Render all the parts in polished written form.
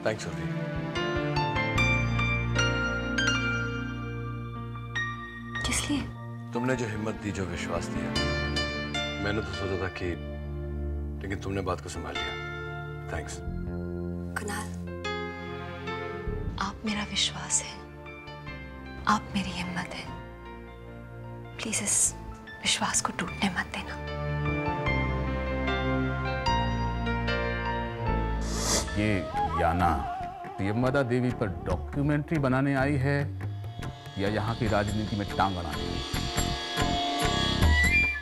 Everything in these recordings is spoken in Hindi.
थैंक्स उर्वी। किस लिए? तुमने जो हिम्मत दी, जो विश्वास दिया, मैंने तो सोचा था कि, लेकिन तुमने बात को संभाल लिया। थैंक्स। कुणाल, आप मेरा विश्वास है, आप मेरी हिम्मत है। प्लीज इस विश्वास को टूटने मत देना। ये याना प्रियंवदा देवी पर डॉक्यूमेंट्री बनाने आई है या यहाँ की राजनीति में टांग अड़ाने?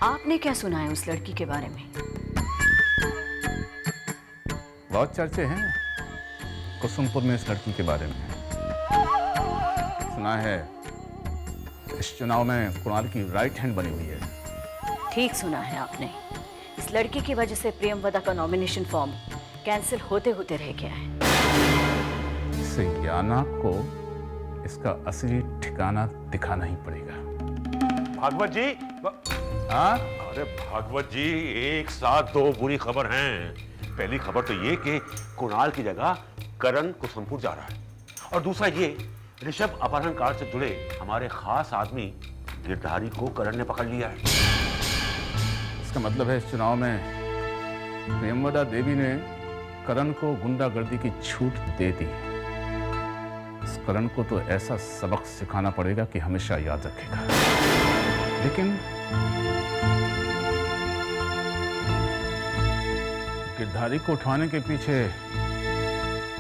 आपने क्या सुना है उस लड़की के बारे में? बहुत चर्चे हैं कुसुमपुर में इस लड़की के बारे में। सुना है इस चुनाव में कुणाल की राइट हैंड बनी हुई है। ठीक सुना है आपने। इस लड़की की वजह से प्रियंवदा का नॉमिनेशन फॉर्म कैंसिल होते होते रह गया है। इसे याना को इसका असली ठिकाना दिखाना ही पड़ेगा। भागवत जी। हाँ? अरे भागवत जी, एक साथ दो बुरी खबर हैं। पहली खबर तो ये कि कुणाल की जगह करण कुसुमपुर जा रहा है, और दूसरा ये ऋषभ अपहरण कांड से जुड़े हमारे खास आदमी गिरधारी को करण ने पकड़ लिया है। इसका मतलब है इस चुनाव में प्रियंवदा देवी ने करण को गुंडागर्दी की छूट दे दी। इस करण को तो ऐसा सबक सिखाना पड़ेगा कि हमेशा याद रखेगा। लेकिन गिरधारी को उठाने के पीछे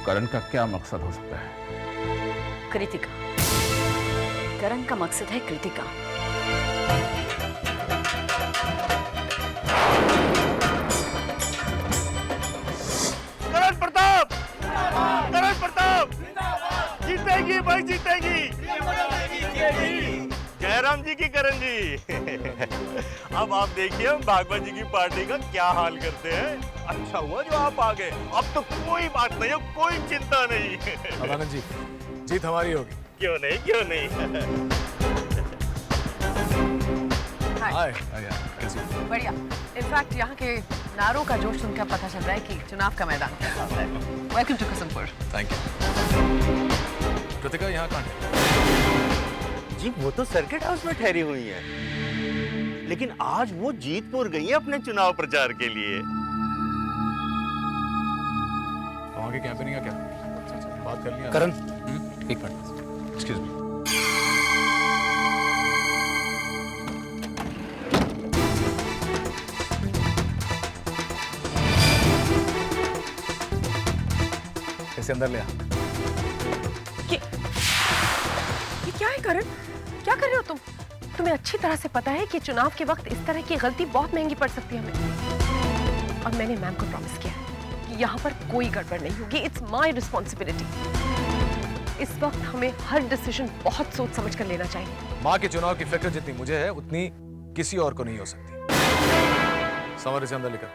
करण का क्या मकसद हो सकता है? कृतिका। करण का मकसद है कृतिका। करण प्रताप, करण प्रताप जीतेगी भाई, जीतेगी। जयराम जी की करण जी। अब आप देखिए हम भागवत जी की पार्टी का क्या हाल करते हैं। अच्छा हुआ जो आप आ गए, अब तो कोई बात नहीं है, कोई चिंता नहीं। अभागन जी, जीत हमारी होगी। क्यों नहीं, क्यों नहीं। हाय, कैसी हो? बढ़िया। इनफैक्ट यहाँ के नारों का जोश सुनकर पता चल रहा है कि चुनाव का मैदान कैसा है। Welcome to Kusumpur. Thank you. Kritika यहाँ कहाँ है? जी वो तो सर्किट हाउस में ठहरी हुई है, लेकिन आज वो जीतपुर गई है अपने चुनाव प्रचार के लिए। वहाँ की कैंपेनिंग का क्या? बात कर लिया? करण, एक मिनट, एक्सक्यूज मी। इसे अंदर ले आ। ये क्या है करण? क्या कर रहे हो तुम? तुम्हें अच्छी तरह से पता है कि चुनाव के वक्त इस तरह की गलती बहुत महंगी पड़ सकती है हमें। और मैंने मैम को प्रॉमिस किया है कि यहाँ पर कोई गड़बड़ नहीं होगी। It's my responsibility. इस वक्त हमें हर डिसीजन बहुत सोच समझ कर लेना चाहिए। माँ के चुनाव की फिक्र जितनी मुझे है उतनी किसी और को नहीं हो सकती। समर, इसे अंदर लेकर।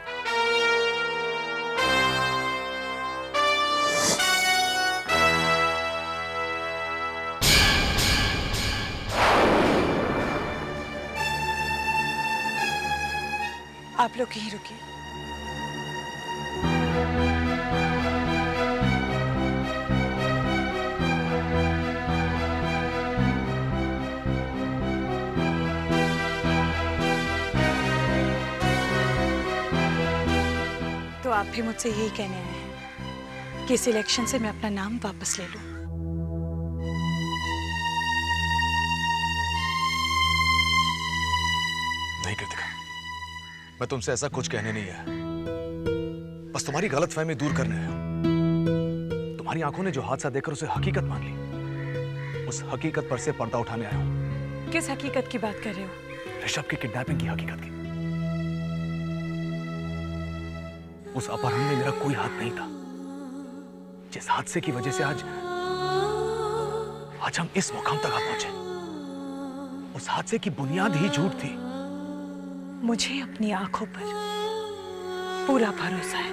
आप लोग यहीं रुकिए। तो आप भी मुझसे यही कहने आए हैं कि इस इलेक्शन से मैं अपना नाम वापस ले लूं? नहीं कृतिका, मैं तुमसे ऐसा कुछ कहने नहीं आया, बस तुम्हारी गलतफहमी दूर करने आया हूं। तुम्हारी आंखों ने जो हादसा देखकर उसे हकीकत मान ली, उस हकीकत पर से पर्दा उठाने आया हूं। किस हकीकत की बात कर रहे हो? ऋषभ की किडनैपिंग की हकीकत की। उस अपहरण में मेरा कोई हाथ नहीं था। जिस हादसे की वजह से आज हम इस मुकाम तक आ पहुंचे, उस हादसे की बुनियाद ही झूठ थी। मुझे अपनी आंखों पर पूरा भरोसा है।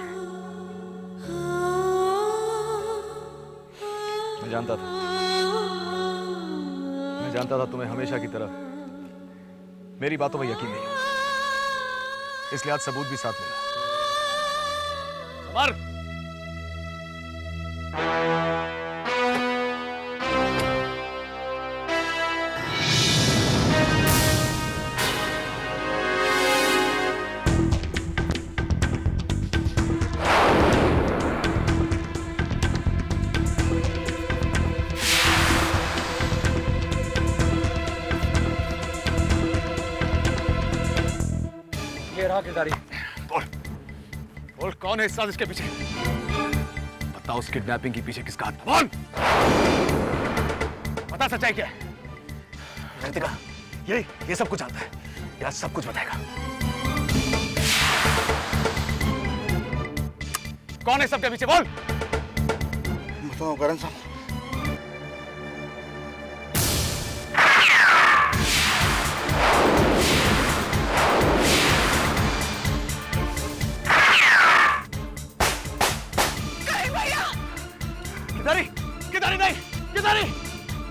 मैं जानता था तुम्हें हमेशा की तरह मेरी बातों में यकीन नहीं होगा, इसलिए आज सबूत भी साथ मिला। समर! किरदारी? बोल बोल, कौन है इस साजिश के पीछे? बताओ, उस किडनैपिंग के पीछे किसका हाथ? बोल, बता सच्चाई क्या है? कृतिका ये सब कुछ जानता है, ये आज सब कुछ बताएगा। कौन है सबके पीछे? बोल। बताओ करण साहब। किदारी, किदारी नहीं, किदारी,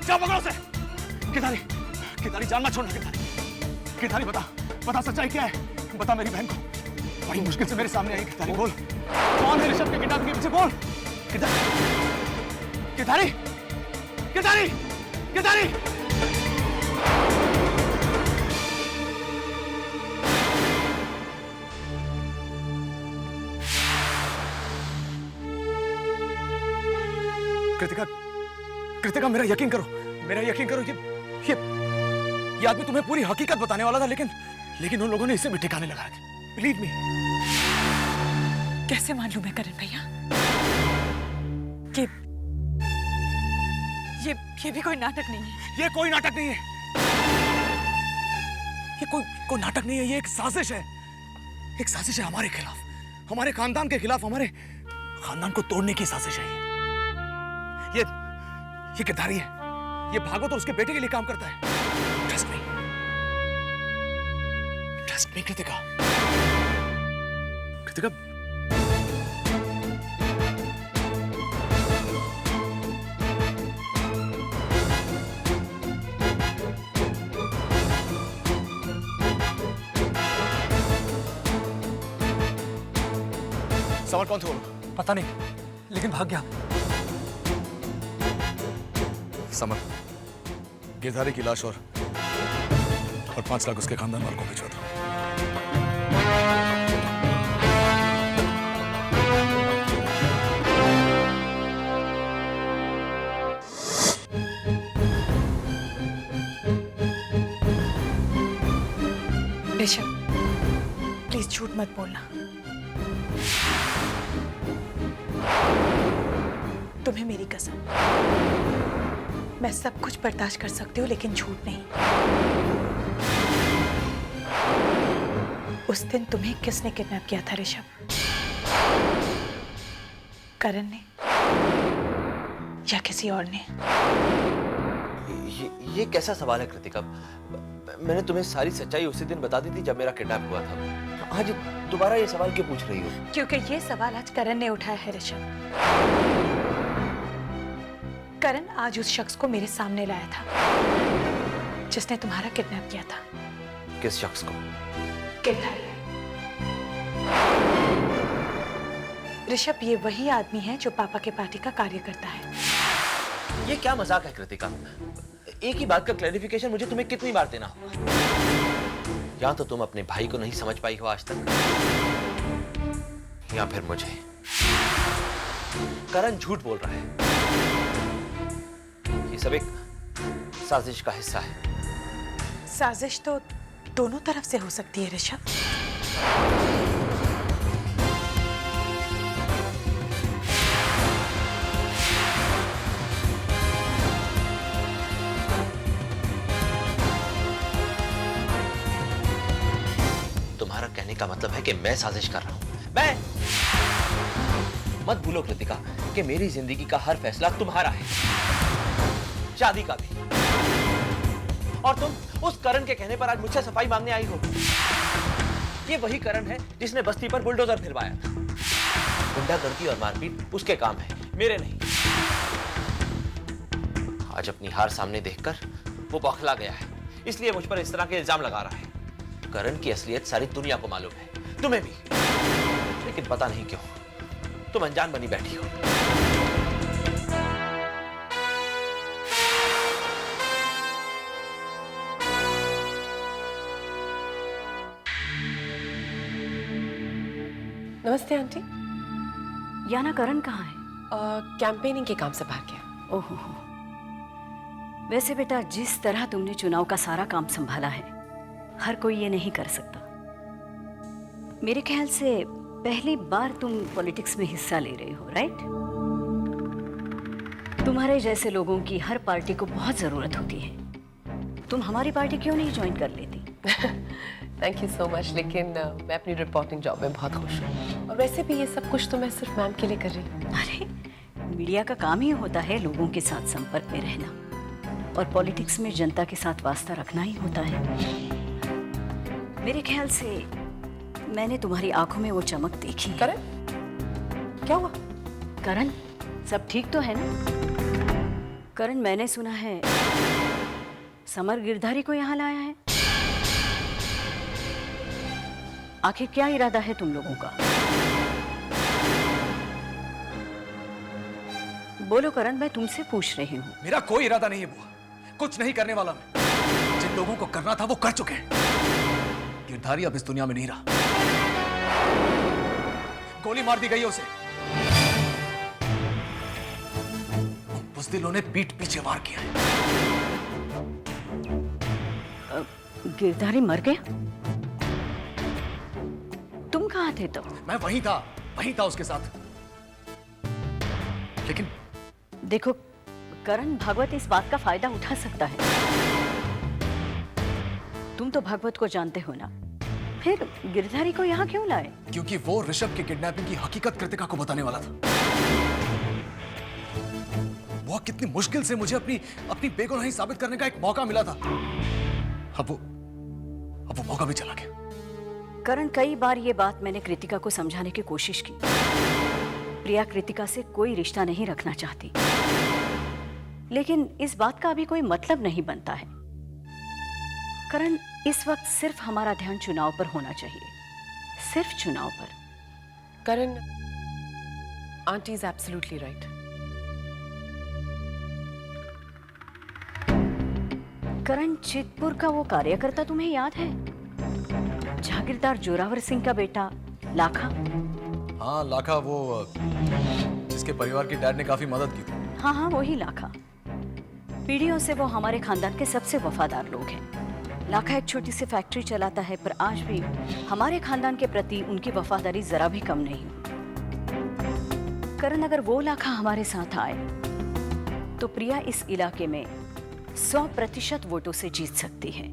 जाओ पकड़ो उसे। किदारी, किदारी जान मत छोड़ना। किदारी, किदारी बता सच्चाई क्या है? बता मेरी बहन को, बड़ी मुश्किल से मेरे सामने आई। किदारी बोल, कौन है ऋषभ के किडनैपिंग के पीछे? बोल। किदारी, किदारी, किदारी, किदारी। कृतिका, कृतिका मेरा यकीन करो, मेरा यकीन करो, ये आदमी तुम्हें पूरी हकीकत बताने वाला था, लेकिन उन लोगों ने इसे भी ठिकाने लगा दिया। Believe me. कैसे मान लूं मैं करण भैया कि ये भी कोई नाटक नहीं है? ये कोई नाटक नहीं है, ये कोई नाटक नहीं है, ये एक साजिश है। एक साजिश है हमारे खिलाफ, हमारे खानदान के खिलाफ, हमारे खानदान को तोड़ने की साजिश है ये किरदारी है, ये भागवत और उसके बेटे के लिए काम करता है। Trust me Kritika. Kritika, summer कौन थे वो लोग? पता नहीं, लेकिन भाग गया। समर, गिरधारी की लाश और 5 लाख उसके खानदान वालों को भिजवा दो। ऋषभ, प्लीज झूठ मत बोलना। तुम्हें मेरी कसम, मैं सब कुछ बर्दाश्त कर सकती हूँ, लेकिन झूठ नहीं। उस दिन तुम्हें किसने किडनैप किया था ऋषभ? करण ने या किसी और ने? ये कैसा सवाल है कृतिका? मैंने तुम्हें सारी सच्चाई उसी दिन बता दी थी जब मेरा किडनैप हुआ था। आज दोबारा ये सवाल क्यों पूछ रही हो? क्योंकि ये सवाल आज करण ने उठाया है ऋषभ। करण आज उस शख्स को मेरे सामने लाया था जिसने तुम्हारा किडनैप किया था। किस शख्स को? ऋषभ, ये वही आदमी है जो पापा के पार्टी का कार्य करता है। ये क्या मजाक है कृतिका? एक ही बात का क्लैरिफिकेशन मुझे तुम्हें कितनी बार देना होगा? या तो तुम अपने भाई को नहीं समझ पाई हो आज तक, या फिर मुझे। करण झूठ बोल रहा है, ये सब एक साजिश का हिस्सा है। साजिश तो दोनों तरफ से हो सकती है ऋषभ। तुम्हारा कहने का मतलब है कि मैं साजिश कर रहा हूं? मैं? मत भूलो कृतिका कि मेरी जिंदगी का हर फैसला तुम्हारा है, शादी का भी। और तुम उस करण के कहने पर आज मुझसे सफाई मांगने आई हो। ये वही करण है जिसने बस्ती पर बुलडोजर फिरवाया था। गुंडागर्दी और मारपीट उसके काम है, मेरे नहीं। आज अपनी हार सामने देखकर वो बौखला गया है, इसलिए मुझ पर इस तरह के इल्जाम लगा रहा है। करण की असलियत सारी दुनिया को मालूम है, तुम्हें भी, लेकिन पता नहीं क्यों तुम अनजान बनी बैठी हो। नमस्ते आंटी। याना करण कहाँ है? कैंपेनिंग के काम से बाहर गया। ओहो, वैसे बेटा जिस तरह तुमने चुनाव का सारा काम संभाला है, हर कोई ये नहीं कर सकता। मेरे ख्याल से पहली बार तुम पॉलिटिक्स में हिस्सा ले रहे हो, राइट? तुम्हारे जैसे लोगों की हर पार्टी को बहुत जरूरत होती है। तुम हमारी पार्टी क्यों नहीं ज्वाइन कर लेती? थैंक यू सो मच, लेकिन मैं अपनी रिपोर्टिंग जॉब में बहुत खुश हूँ। और वैसे भी ये सब कुछ तो मैं सिर्फ मैम के लिए कर रही हूँ। अरे, मीडिया का काम ही होता है लोगों के साथ संपर्क में रहना, और पॉलिटिक्स में जनता के साथ वास्ता रखना ही होता है। मेरे ख्याल से मैंने तुम्हारी आंखों में वो चमक देखी। करण, क्या हुआ? करण, सब ठीक तो है ना? करण, मैंने सुना है समर गिरधारी को यहाँ लाया है। आखिर क्या इरादा है तुम लोगों का? बोलो करण, मैं तुमसे पूछ रही हूँ। मेरा कोई इरादा नहीं है बुआ, कुछ नहीं करने वाला मैं। जिन लोगों को करना था वो कर चुके हैं। गिरधारी अब इस दुनिया में नहीं रहा, गोली मार दी गई है उसे। बुज़दिलों ने पीठ पीछे वार किया है। गिरधारी मर गया? तुम कहाँ थे तो? मैं वहीं था उसके साथ। लेकिन देखो करण, भागवत इस बात का फायदा उठा सकता है। तुम तो भागवत को जानते हो ना, फिर गिरधारी को यहाँ क्यों लाए? क्योंकि वो ऋषभ की किडनैपिंग की हकीकत कृतिका को बताने वाला था। वो कितनी मुश्किल से मुझे अपनी बेगुनाही साबित करने का एक मौका मिला था। अब वो मौका भी चला गया। करण, कई बार ये बात मैंने कृतिका को समझाने की कोशिश की। प्रिया कृतिका से कोई रिश्ता नहीं रखना चाहती, लेकिन इस बात का अभी कोई मतलब नहीं बनता है। करण, इस वक्त सिर्फ हमारा ध्यान चुनाव पर होना चाहिए, सिर्फ चुनाव पर। करण, आंटी इज एब्सोल्युटली राइट। करण, चितपुर का वो कार्यकर्ता तुम्हें याद है? जागीरदार जोरावर सिंह का बेटा लाखा। हाँ, लाखा, वो जिसके परिवार की डैड ने काफी मदद की थी। हाँ, वही लाखा। पीढ़ियों से वो हमारे खानदान के सबसे वफादार लोग हैं। लाखा एक छोटी सी फैक्ट्री चलाता है, पर आज भी हमारे खानदान के प्रति उनकी वफादारी जरा भी कम नहीं। करण, अगर वो लाखा हमारे साथ आए तो प्रिया इस इलाके में 100% वोटों से जीत सकती है।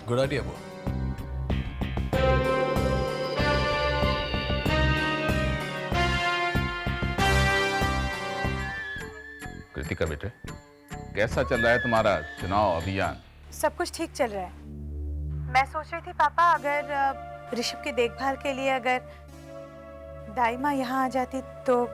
गुड आइडिया वो। कृतिका बेटे, कैसा चल रहा है तुम्हारा चुनाव अभियान? सब कुछ ठीक चल रहा है। मैं सोच रही थी पापा, अगर ऋषभ की देखभाल के लिए अगर दाई माँ यहाँ आ जाती तो।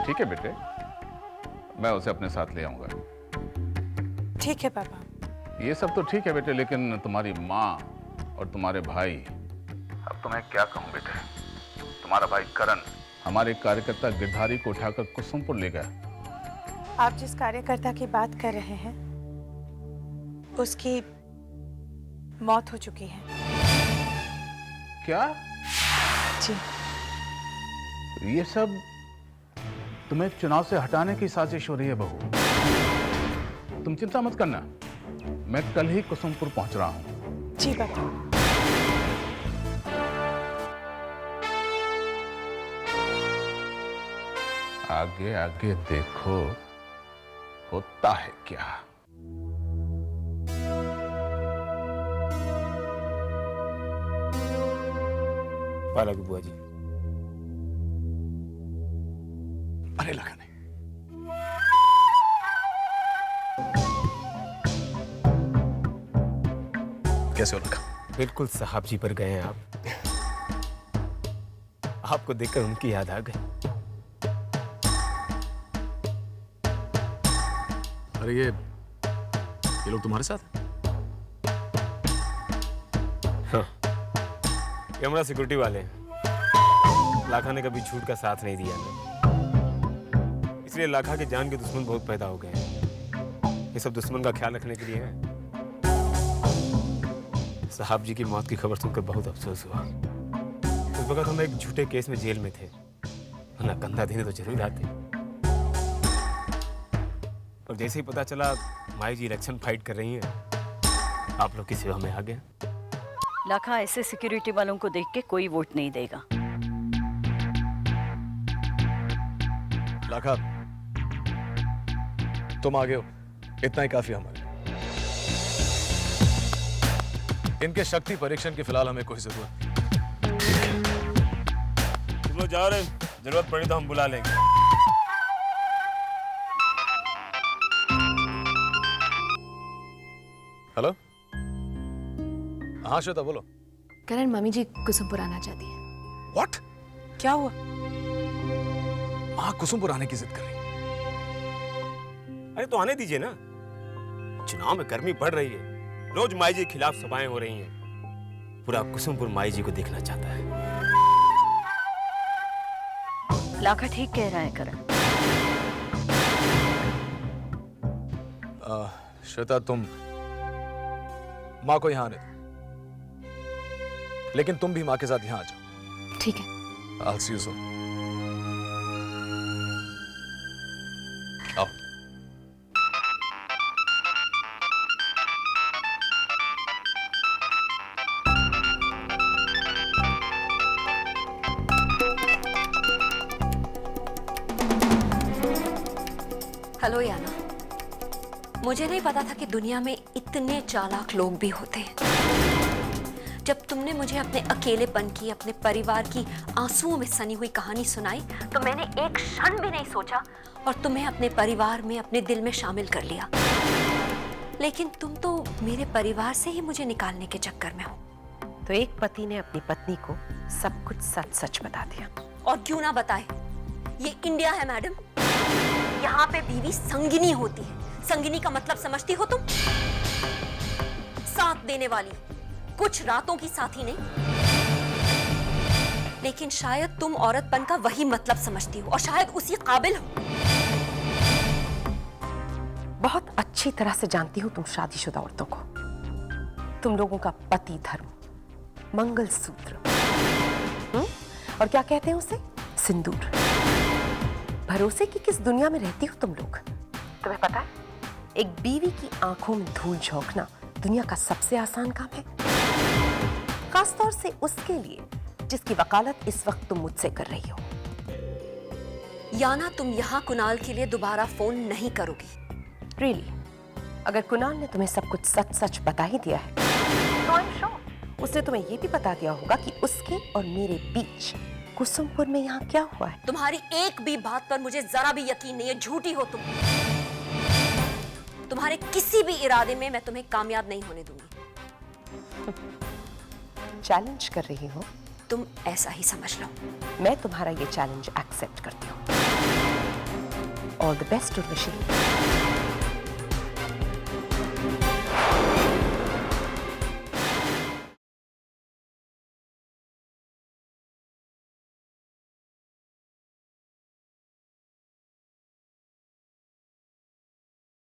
ठीक है बेटे, मैं उसे अपने साथ ले आऊंगा। ठीक है पापा। ये सब तो ठीक है बेटे, लेकिन तुम्हारी माँ और तुम्हारे भाई, अब तुम्हें क्या कहूँ बेटे। तुम्हारा भाई करण हमारे कार्यकर्ता गिरधारी को उठाकर कुसुमपुर ले गया। आप जिस कार्यकर्ता की बात कर रहे हैं उसकी मौत हो चुकी है। क्या? जी। ये सब तुम्हें चुनाव से हटाने की साजिश हो रही है बहू। तुम चिंता मत करना, मैं कल ही कुसुमपुर पहुंच रहा हूं। जी पापा। आगे आगे देखो होता है क्या। पाला बुआ जी। अरे लखन, कैसे हो लखन? बिल्कुल साहब जी पर गए हैं आप। आपको देखकर उनकी याद आ गई। अरे ये लोग तुम्हारे साथ हैं? हाँ, ये हमारा सिक्योरिटी वाले हैं। लाखा ने कभी झूठ का साथ नहीं दिया ना, इसलिए लाखा के जान के दुश्मन बहुत पैदा हो गए हैं। ये सब दुश्मन का ख्याल रखने के लिए है। साहब जी की मौत की खबर सुनकर बहुत अफसोस हुआ। उस वक्त हम एक झूठे केस में जेल में थे, वरना कंधा देने तो जरूर आते। और जैसे ही पता चला माई जी इलेक्शन फाइट कर रही हैं, आप लोग की सेवा में आ गया। लाखा, ऐसे सिक्योरिटी वालों को देख के कोई वोट नहीं देगा। लाखा, तुम आगे हो, इतना ही काफी हमारे। इनके शक्ति परीक्षण की फिलहाल हमें कोई जरूरत नहीं। तुम लोग जाओ रे, जरूरत पड़ी तो हम बुला लेंगे। हेलो, हाँ श्वेता बोलो। करण, मम्मी जी कुसुमपुर आना चाहती है। व्हाट? क्या हुआ? माँ कुसुमपुर आने की जिद कर रही। अरे तो आने दीजिए ना, चुनाव में गर्मी बढ़ रही है, रोज माई जी के खिलाफ सभाएं हो रही हैं। पूरा कुसुमपुर माई जी को देखना चाहता है। लाखा ठीक कह रहा है करण। श्वेता, तुम माँ को यहाँ आने दो, लेकिन तुम भी माँ के साथ यहाँ आ जाओ। ठीक है। I'll see you soon. आओ। हेलो याना, मुझे नहीं पता था कि दुनिया में इतने चालाक लोग भी होते हैं। जब तुमने मुझे अपने अकेलेपन की, अपने परिवार की आंसुओं में सनी हुई कहानी सुनाई, तो मैंने एक क्षण भी नहीं सोचा और तुम्हें अपने परिवार में, अपने दिल में शामिल कर लिया। लेकिन तुम तो मेरे परिवार से ही मुझे निकालने के चक्कर में हो। तो एक पति ने अपनी पत्नी को सब कुछ सच सच बता दिया। और क्यों ना बताए, ये इंडिया है मैडम। यहाँ पे बीवी संगिनी होती है। संगिनी का मतलब समझती हो तुम? साथ देने वाली, कुछ रातों की साथी नहीं। लेकिन शायद तुम औरतपन का वही मतलब समझती हो और शायद उसी काबिल हो। बहुत अच्छी तरह से जानती हूँ तुम शादीशुदा औरतों को। तुम लोगों का पति धर्म, मंगलसूत्र, और क्या कहते हैं उसे, सिंदूर। भरोसे की किस दुनिया में रहती हो तुम लोग? तुम्हें पता है, एक बीवी की आंखों में धूल झोंकना दुनिया का सबसे आसान काम है, खासतौर से उसके लिए जिसकी वकालत इस वक्त तुम मुझसे कर रही हो। याना, तुम यहाँ कुणाल के लिए दोबारा फोन नहीं करोगी? रियली? अगर कुणाल ने तुम्हें सब कुछ सच सच बता ही दिया है, तो आई एम श्योर उसने तुम्हें ये भी बता दिया होगा कि उसके और मेरे बीच कुसुमपुर में यहाँ क्या हुआ है। तुम्हारी एक भी बात पर मुझे जरा भी यकीन नहीं है। झूठी हो तुम। तुम्हारे किसी भी इरादे में मैं तुम्हें कामयाब नहीं होने दूंगी। चैलेंज कर रही हो? तुम ऐसा ही समझ लो। मैं तुम्हारा ये चैलेंज एक्सेप्ट करती हूँ। All the best Urvashi.